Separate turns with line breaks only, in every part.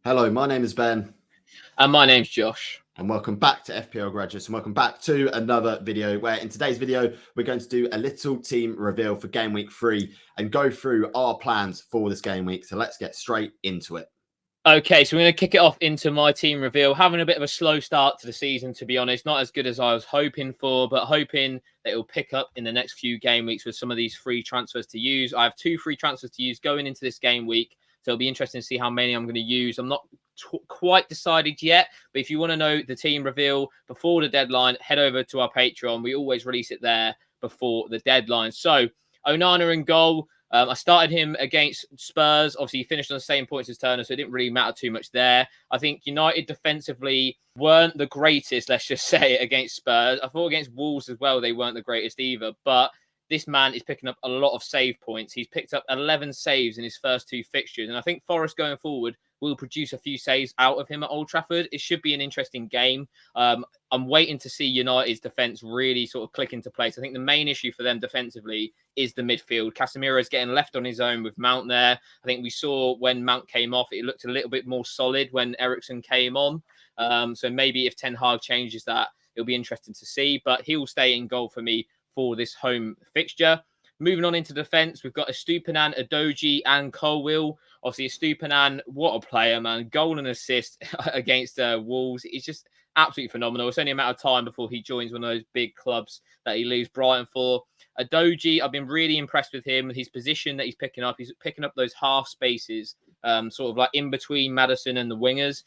Hello, my name is Ben.
And my name's Josh.
And welcome back to FPL Graduates, and welcome back to another video where in today's video, we're going to do a little team reveal for game week 3 and go through our plans for this game week. So let's get straight into it.
Okay, so we're going to kick it off into my team reveal. Having a bit of a slow start to the season, to be honest. Not as good as I was hoping for, but hoping that it will pick up in the next few game weeks with some of these free transfers to use. I have 2 free transfers to use going into this game week, so it'll be interesting to see how many I'm going to use. I'm not quite decided yet, but if you want to know the team reveal before the deadline, head over to our Patreon. We always release it there before the deadline. So, Onana in goal. I started him against Spurs. Obviously, he finished on the same points as Turner, so it didn't really matter too much there. I think United defensively weren't the greatest, let's just say it, against Spurs. I thought against Wolves as well, they weren't the greatest either. But this man is picking up a lot of save points. He's picked up 11 saves in his first 2 fixtures. And I think Forest going forward will produce a few saves out of him at Old Trafford. It should be an interesting game. I'm waiting to see United's defence really sort of click into place. I think the main issue for them defensively is the midfield. Casemiro is getting left on his own with Mount there. I think we saw when Mount came off, it looked a little bit more solid when Eriksen came on. So maybe if Ten Hag changes that, it'll be interesting to see. But he will stay in goal for me for this home fixture. Moving on into defence, we've got Estupiñán, Udogie and Colwill. Obviously, Estupiñán, what a player, man. Goal and assist against Wolves. It's just absolutely phenomenal. It's only a matter of time before he joins one of those big clubs that he leaves Brighton for. Udogie, I've been really impressed with him. His position that he's picking up those half spaces, sort of like in between Maddison and the wingers.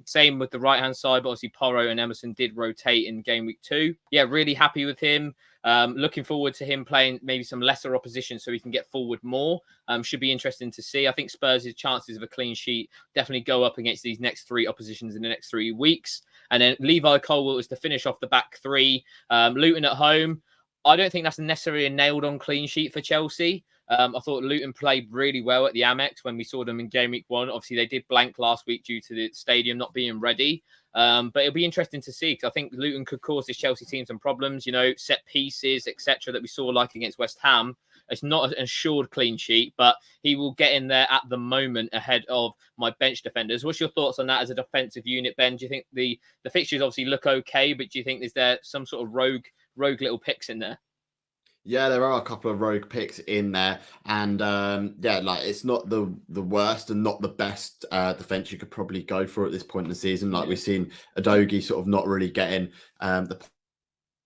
Same with the right-hand side, but obviously Porro and Emerson did rotate in game week 2. Yeah, really happy with him. Looking forward to him playing maybe some lesser opposition so he can get forward more. Should be interesting to see. I think Spurs' chances of a clean sheet definitely go up against these next 3 oppositions in the next 3 weeks. And then Levi Colwill is to finish off the back 3. Luton at home. I don't think that's necessarily a nailed-on clean sheet for Chelsea. I thought Luton played really well at the Amex when we saw them in game week 1. Obviously, they did blank last week due to the stadium not being ready. But it'll be interesting to see because I think Luton could cause this Chelsea team some problems, set pieces, etc., that we saw like against West Ham. It's not an assured clean sheet, but he will get in there at the moment ahead of my bench defenders. What's your thoughts on that as a defensive unit, Ben? Do you think the fixtures obviously look okay, but do you think is there some sort of rogue little picks in there?
Yeah, there are a couple of rogue picks in there, and it's not the worst and not the best defense you could probably go for at this point in the season. We've seen Udogie sort of not really getting the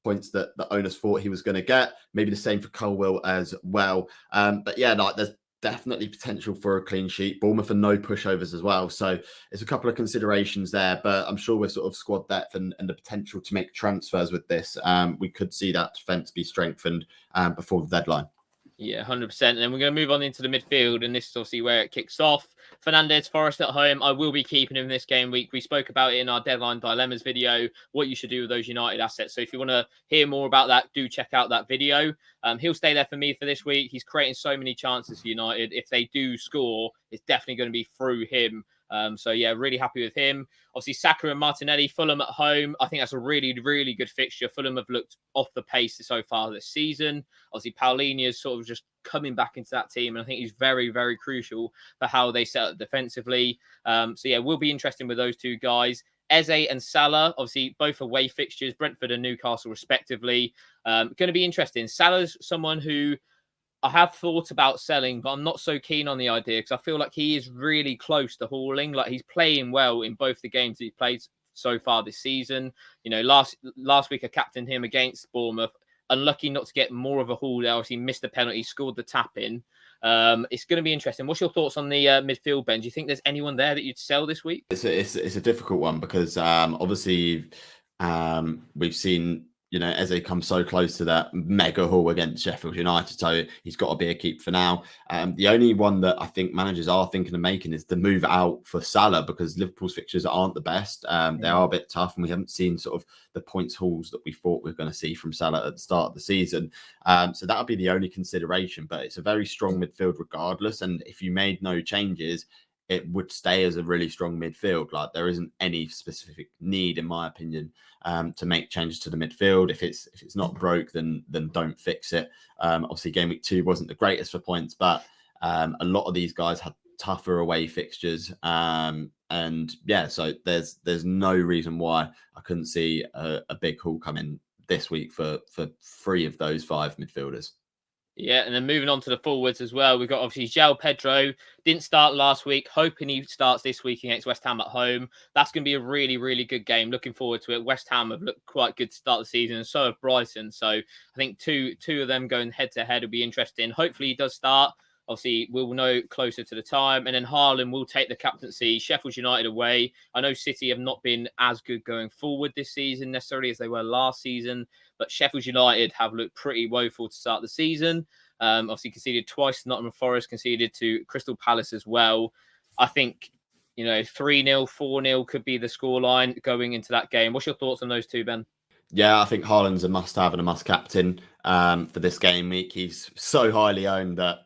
points that the owners thought he was going to get. Maybe the same for Colwill as well. There's definitely potential for a clean sheet. Bournemouth and no pushovers as well. So it's a couple of considerations there, but I'm sure with sort of squad depth and the potential to make transfers with this, we could see that defence be strengthened before the deadline.
Yeah, 100%. And then we're going to move on into the midfield, and this is obviously where it kicks off. Fernandes, Forest at home. I will be keeping him this game week. We spoke about it in our Deadline Dilemmas video, what you should do with those United assets. So if you want to hear more about that, do check out that video. He'll stay there for me for this week. He's creating so many chances for United. If they do score, it's definitely going to be through him. Really happy with him. Obviously, Saka and Martinelli, Fulham at home. I think that's a really, really good fixture. Fulham have looked off the pace so far this season. Obviously, Paulinho is sort of just coming back into that team, and I think he's very, very crucial for how they set up defensively. Will be interesting with those 2 guys. Eze and Salah, obviously, both away fixtures, Brentford and Newcastle, respectively. Going to be interesting. Salah's someone who I have thought about selling, but I'm not so keen on the idea because I feel like he is really close to hauling. Like, he's playing well in both the games he's played so far this season. Last week I captained him against Bournemouth. Unlucky not to get more of a haul there. Obviously missed the penalty, scored the tap in. It's going to be interesting. What's your thoughts on the midfield, Ben? Do you think there's anyone there that you'd sell this week?
It's a difficult one because obviously we've seen Eze comes so close to that mega haul against Sheffield United, so he's got to be a keep for now. The only one that I think managers are thinking of making is the move out for Salah because Liverpool's fixtures aren't the best. They are a bit tough, and we haven't seen sort of the points hauls that we thought we were going to see from Salah at the start of the season. So that would be the only consideration, but it's a very strong midfield regardless, and if you made no changes, it would stay as a really strong midfield. Like, there isn't any specific need, in my opinion, to make changes to the midfield. If it's not broke, then don't fix it. Obviously, game week 2 wasn't the greatest for points, but a lot of these guys had tougher away fixtures, and And yeah, so there's no reason why I couldn't see a big haul come in this week for 3 of those 5 midfielders.
Yeah, and then moving on to the forwards as well, we've got obviously João Pedro, didn't start last week, hoping he starts this week against West Ham at home. That's going to be a really, really good game. Looking forward to it. West Ham have looked quite good to start the season, and so have Brighton. So I think two of them going head to head will be interesting. Hopefully he does start. Obviously, we'll know closer to the time. And then Haaland will take the captaincy. Sheffield United away. I know City have not been as good going forward this season necessarily as they were last season, but Sheffield United have looked pretty woeful to start the season. Obviously, conceded twice to Nottingham Forest, conceded to Crystal Palace as well. I think, 3-0, 4-0 could be the scoreline going into that game. What's your thoughts on those two, Ben?
Yeah, I think Haaland's a must-have and a must-captain for this game week. He's so highly owned that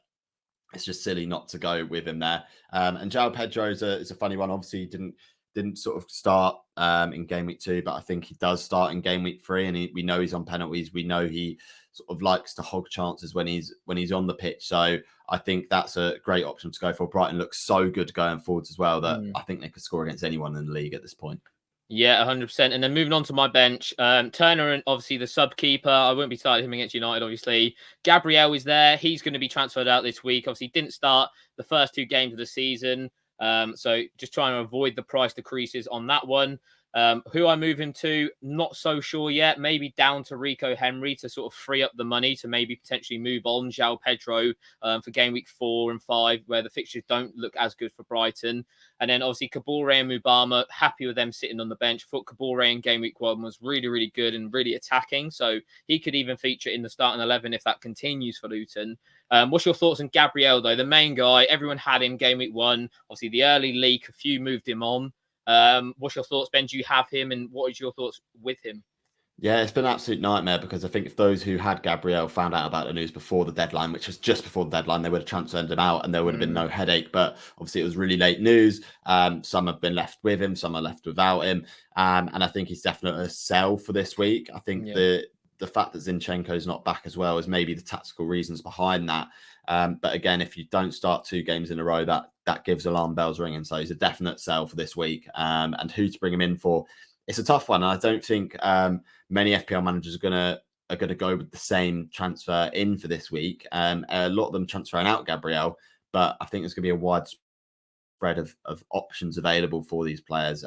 it's just silly not to go with him there. And João Pedro is a funny one. Obviously, he didn't sort of start in game week 2, but I think he does start in game week 3. And we know he's on penalties. We know he sort of likes to hog chances when he's on the pitch. So I think that's a great option to go for. Brighton looks so good going forwards as well that I think they could score against anyone in the league at this point.
Yeah, 100%. And then moving on to my bench, Turner and obviously the sub keeper. I won't be starting him against United, obviously. Gabriel is there. He's going to be transferred out this week. Obviously, didn't start the first 2 games of the season. So just trying to avoid the price decreases on that one. Who I move him to, not so sure yet. Maybe down to Rico Henry to sort of free up the money to maybe potentially move on João Pedro for game week 4 and 5, where the fixtures don't look as good for Brighton. And then obviously Kabore and Mubama, happy with them sitting on the bench. I thought Kabore in game week 1 was really, really good and really attacking. So he could even feature in the starting 11 if that continues for Luton. What's your thoughts on Gabriel, though? The main guy, everyone had him game week 1. Obviously, the early leak, a few moved him on. What's your thoughts, Ben? Do you have him, and what is your thoughts with him?
Yeah, it's been an absolute nightmare because I think if those who had Gabriel found out about the news before the deadline, which was just before the deadline, they would have transferred him out and there would have been no headache. But obviously, it was really late news. Some have been left with him, some are left without him. And I think he's definitely a sell for this week. I think the fact that Zinchenko's not back as well is maybe the tactical reasons behind that. But again, if you don't start 2 games in a row, that gives alarm bells ringing. So he's a definite sell for this week. And who to bring him in for? It's a tough one. I don't think many FPL managers are gonna go with the same transfer in for this week. A lot of them transferring out Gabriel, but I think there's gonna be a wide spread of options available for these players.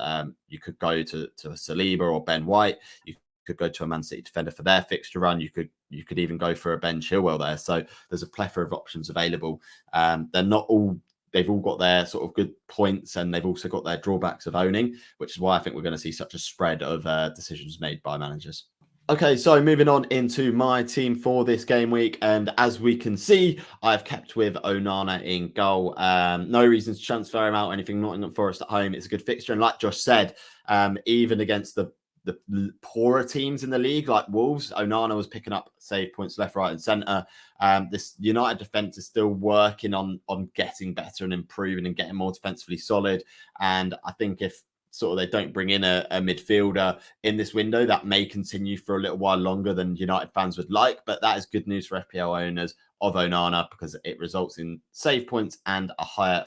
You could go to a Saliba or Ben White. You could go to a Man City defender for their fixture run. You could even go for a Ben Chilwell there. So there's a plethora of options available. They've all got their sort of good points and they've also got their drawbacks of owning, which is why I think we're going to see such a spread of decisions made by managers. Okay, so moving on into my team for this game week. And as we can see, I've kept with Onana in goal. No reason to transfer him out or anything. Nottingham Forest at home. It's a good fixture. And like Josh said, even against the poorer teams in the league, like Wolves, Onana was picking up save points left, right, and centre. This United defence is still working on getting better and improving and getting more defensively solid. And I think if sort of they don't bring in a midfielder in this window, that may continue for a little while longer than United fans would like. But that is good news for FPL owners of Onana because it results in save points and a higher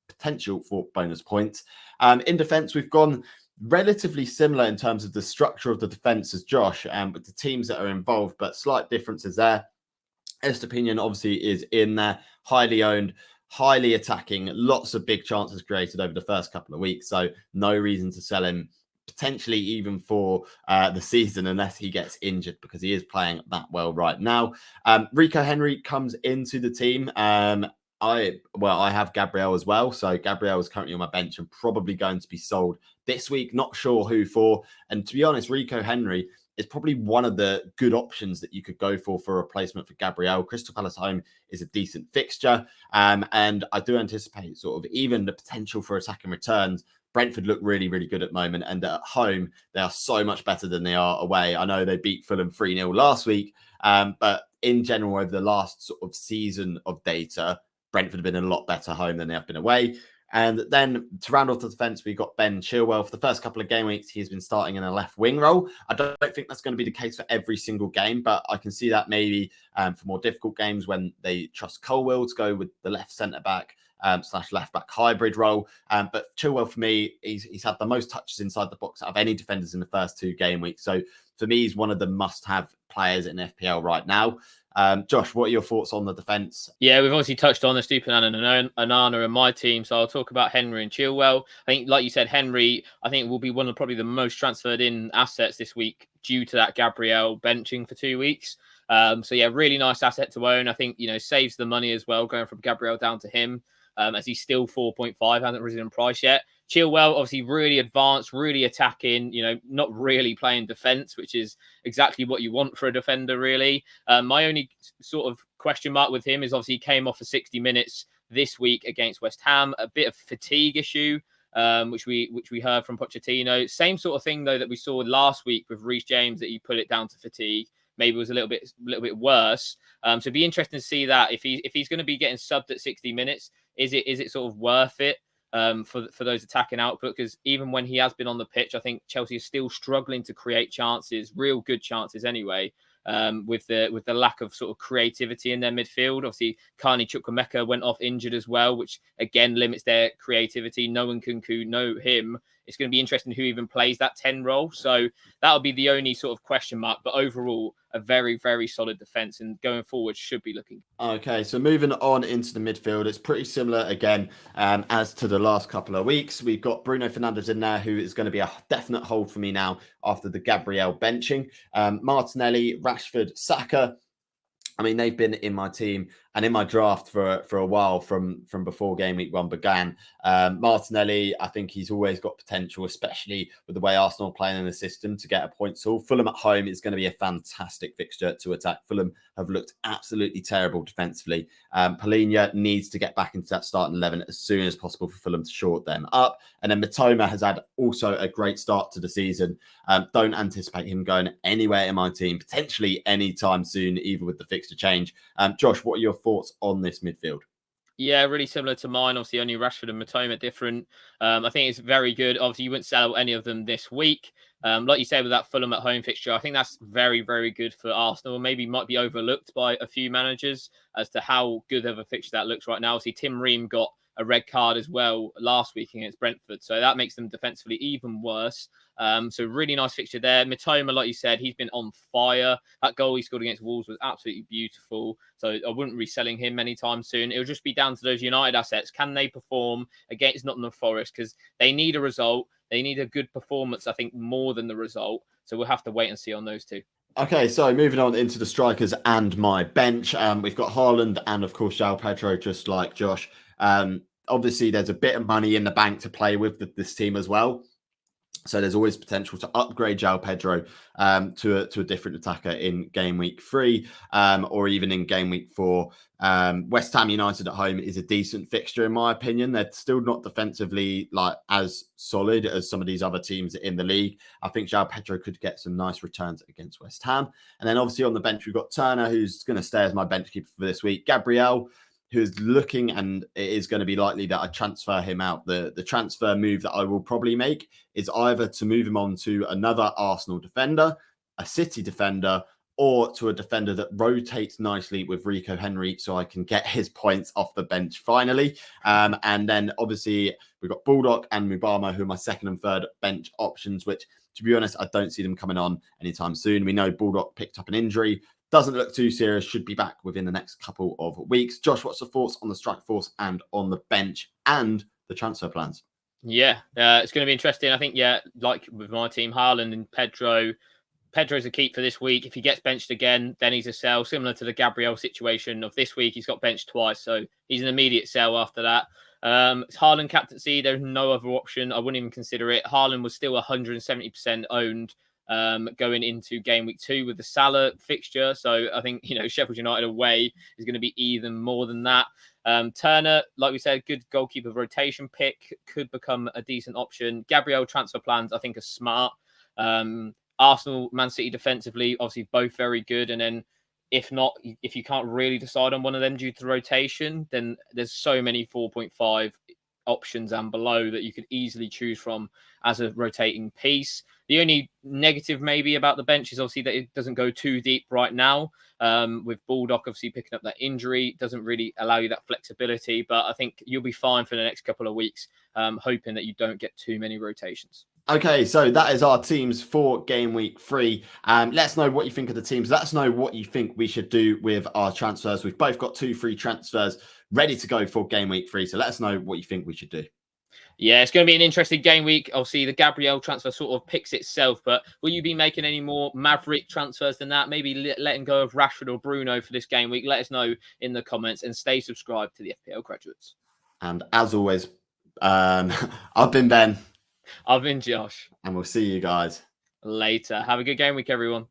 potential for bonus points. In defence, we've gone relatively similar in terms of the structure of the defense as Josh, but the teams that are involved, but slight differences there. Estepinian obviously is in there, highly owned, highly attacking, lots of big chances created over the first couple of weeks. So no reason to sell him potentially even for the season unless he gets injured because he is playing that well right now. Rico Henry comes into the team. I have Gabriel as well. So Gabriel is currently on my bench and probably going to be sold this week. Not sure who for. And to be honest, Rico Henry is probably one of the good options that you could go for a replacement for Gabriel. Crystal Palace home is a decent fixture. And I do anticipate sort of even the potential for attacking returns. Brentford look really, really good at the moment. And at home, they are so much better than they are away. I know they beat Fulham 3-0 last week. But in general, over the last sort of season of data, Brentford have been a lot better home than they have been away. And then to round off the defence, we got Ben Chilwell. For the first couple of game weeks, he's been starting in a left wing role. I don't think that's going to be the case for every single game, but I can see that maybe for more difficult games when they trust Colwill to go with the left centre-back slash left back hybrid role. But Chilwell, for me, he's had the most touches inside the box out of any defenders in the first 2 game weeks. So for me, he's one of the must-have players in FPL right now. Josh, what are your thoughts on the defence?
Yeah, we've obviously touched on the Estupiñán and Onana in my team, so I'll talk about Henry and Chilwell. I think, like you said, Henry, I think will be one of probably the most transferred in assets this week due to that Gabriel benching for 2 weeks. So yeah, really nice asset to own. I think, saves the money as well, going from Gabriel down to him, as he's still 4.5, hasn't risen in price yet. Chilwell, obviously really advanced, really attacking, not really playing defence, which is exactly what you want for a defender, really. My only sort of question mark with him is obviously he came off for 60 minutes this week against West Ham, a bit of fatigue issue, which we heard from Pochettino. Same sort of thing, though, that we saw last week with Reece James, that he put it down to fatigue. Maybe it was a little bit worse. So it'd be interesting to see that if he's going to be getting subbed at 60 minutes, is it sort of worth it? For those attacking output, because even when he has been on the pitch, I think Chelsea is still struggling to create chances, real good chances anyway, with the lack of sort of creativity in their midfield. Obviously, Carney Chukwuemeka went off injured as well, which again limits their creativity. No one can know him. It's going to be interesting who even plays that 10 role. So that'll be the only sort of question mark. But overall, a very, very solid defence, and going forward should be looking.
Okay, so moving on into the midfield, it's pretty similar again as to the last couple of weeks. We've got Bruno Fernandes in there, who is going to be a definite hold for me now after the Gabriel benching. Martinelli, Rashford, Saka. I mean, they've been in my team and in my draft for a while from before game week 1 began. Martinelli, I think he's always got potential, especially with the way Arsenal are playing in the system, to get a point haul. Fulham at home is going to be a fantastic fixture to attack. Fulham have looked absolutely terrible defensively. Palhinha needs to get back into that starting 11 as soon as possible for Fulham to short them up. And then Mitoma has had also a great start to the season. Don't anticipate him going anywhere in my team, potentially anytime soon, either with the fixture change. Josh, what are your thoughts on this midfield?
Yeah, really similar to mine. Obviously, only Rashford and Mitoma different. I think it's very good. Obviously, you wouldn't sell any of them this week. Like you said, with that Fulham at home fixture, I think that's very, very good for Arsenal. Maybe might be overlooked by a few managers as to how good of a fixture that looks right now. Obviously, Tim Ream got a red card as well last week against Brentford, so that makes them defensively even worse. So really nice fixture there. Mitoma, like you said, he's been on fire. That goal he scored against Wolves was absolutely beautiful. So I wouldn't be selling him anytime soon. It'll just be down to those United assets. Can they perform against Nottingham Forest? Because they need a result. They need a good performance, I think, more than the result. So we'll have to wait and see on those two.
Okay, so moving on into the strikers and my bench. We've got Haaland and, of course, João Pedro, just like Josh. Obviously, there's a bit of money in the bank to play with this team as well. So there's always potential to upgrade João Pedro to a different attacker in game week 3 or even in game week 4. West Ham United at home is a decent fixture in my opinion. They're still not defensively as solid as some of these other teams in the league. I think João Pedro could get some nice returns against West Ham. And then obviously on the bench, we've got Turner, who's going to stay as my bench keeper for this week. Gabriel, who's looking, and it is going to be likely that I transfer him out. The transfer move that I will probably make is either to move him on to another Arsenal defender, a City defender, or to a defender that rotates nicely with Rico Henry so I can get his points off the bench finally. And then obviously we've got Baldock and Mubama, who are my second and third bench options, which, to be honest, I don't see them coming on anytime soon. We know Baldock picked up an injury. Doesn't look too serious, should be back within the next couple of weeks. Josh, what's the thoughts on the strike force and on the bench and the transfer plans?
Yeah, it's going to be interesting. I think, like with my team, Haaland and Pedro. Pedro's a keep for this week. If he gets benched again, then he's a sell. Similar to the Gabriel situation of this week, he's got benched twice, so he's an immediate sell after that. It's Haaland captaincy. There's no other option. I wouldn't even consider it. Haaland was still 170% owned going into game week 2 with the Salah fixture. So I think, Sheffield United away is going to be even more than that. Turner, like we said, good goalkeeper rotation pick, could become a decent option. Gabriel transfer plans, I think, are smart. Arsenal, Man City defensively, obviously both very good. And then if you can't really decide on one of them due to rotation, then there's so many 4.5 options and below that you could easily choose from as a rotating piece. The only negative maybe about the bench is obviously that it doesn't go too deep right now. With Baldock obviously picking up that injury, doesn't really allow you that flexibility. But I think you'll be fine for the next couple of weeks, hoping that you don't get too many rotations.
Okay, so that is our teams for game week 3. Let us know what you think of the teams. Let us know what you think we should do with our transfers. We've both got 2 free transfers ready to go for game week 3. So let us know what you think we should do.
Yeah, it's going to be an interesting game week. Obviously, the Gabriel transfer sort of picks itself, but will you be making any more Maverick transfers than that? Maybe letting go of Rashford or Bruno for this game week? Let us know in the comments and stay subscribed to the FPL Graduates.
And as always, I've been Ben.
I've been Josh.
And we'll see you guys
later. Have a good game week, everyone.